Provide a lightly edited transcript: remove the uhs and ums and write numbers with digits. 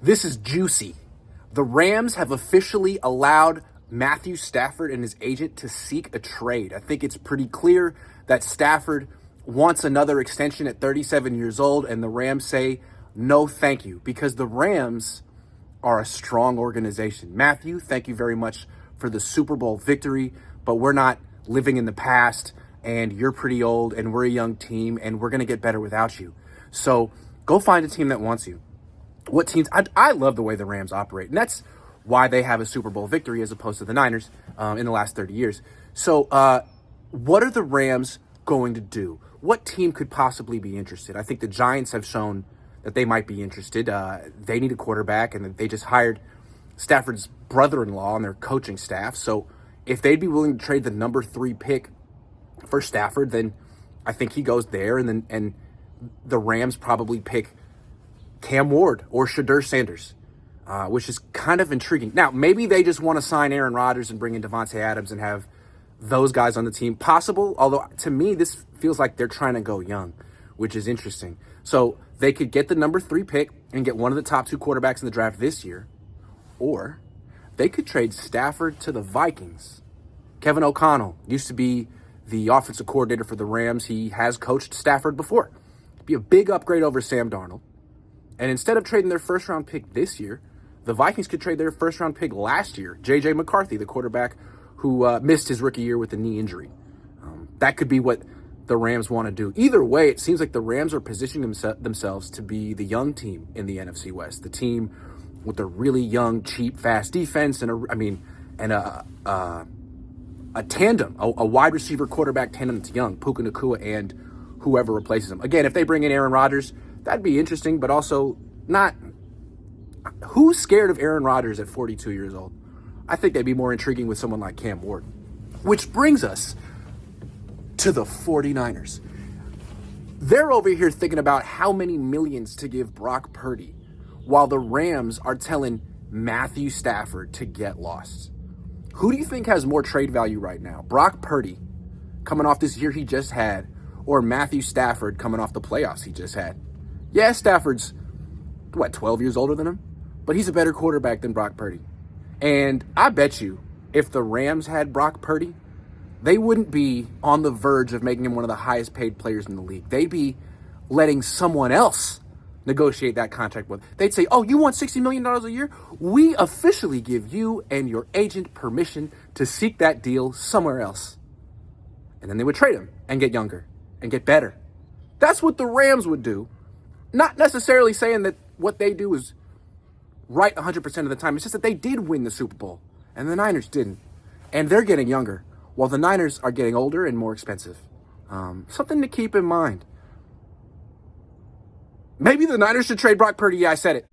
This is juicy. The Rams have officially allowed Matthew Stafford and his agent to seek a trade. I think it's pretty clear that Stafford wants another extension at 37 years old, and the Rams say, no, thank you, because the Rams are a strong organization. Matthew, thank you very much for the Super Bowl victory, but we're not living in the past, and you're pretty old, and we're a young team, and we're going to get better without you. So go find a team that wants you. What teams? I love the way the Rams operate, and that's why they have a Super Bowl victory as opposed to the Niners in the last 30 years. So what are the Rams going to do? What team could possibly be interested? I think the Giants have shown that they might be interested. They need a quarterback, and they just hired Stafford's brother-in-law on their coaching staff. So if they'd be willing to trade the number 3 pick for Stafford, then I think he goes there, and the Rams probably pick Cam Ward or Shadur Sanders, which is kind of intriguing. Now, maybe they just want to sign Aaron Rodgers and bring in Devontae Adams and have those guys on the team. Possible, although to me, this feels like they're trying to go young, which is interesting. So they could get the number 3 pick and get one of the top 2 quarterbacks in the draft this year, or they could trade Stafford to the Vikings. Kevin O'Connell used to be the offensive coordinator for the Rams. He has coached Stafford before. It'd be a big upgrade over Sam Darnold. And instead of trading their first-round pick this year, the Vikings could trade their first-round pick last year, J.J. McCarthy, the quarterback who missed his rookie year with a knee injury. That could be what the Rams want to do. Either way, it seems like the Rams are positioning themselves to be the young team in the NFC West, the team with a really young, cheap, fast defense, and a tandem, a wide receiver quarterback tandem that's young, Puka Nacua and whoever replaces him. Again, if they bring in Aaron Rodgers, that'd be interesting, but also not. Who's scared of Aaron Rodgers at 42 years old? I think they'd be more intriguing with someone like Cam Ward. Which brings us to the 49ers. They're over here thinking about how many millions to give Brock Purdy, while the Rams are telling Matthew Stafford to get lost. Who do you think has more trade value right now? Brock Purdy, coming off this year he just had, or Matthew Stafford coming off the playoffs he just had? Yeah, Stafford's, 12 years older than him? But he's a better quarterback than Brock Purdy. And I bet you, if the Rams had Brock Purdy, they wouldn't be on the verge of making him one of the highest paid players in the league. They'd be letting someone else negotiate that contract with. They'd say, oh, you want $60 million a year? We officially give you and your agent permission to seek that deal somewhere else. And then they would trade him and get younger and get better. That's what the Rams would do. Not necessarily saying that what they do is right 100% of the time. It's just that they did win the Super Bowl, and the Niners didn't. And they're getting younger, while the Niners are getting older and more expensive. Something to keep in mind. Maybe the Niners should trade Brock Purdy. Yeah, I said it.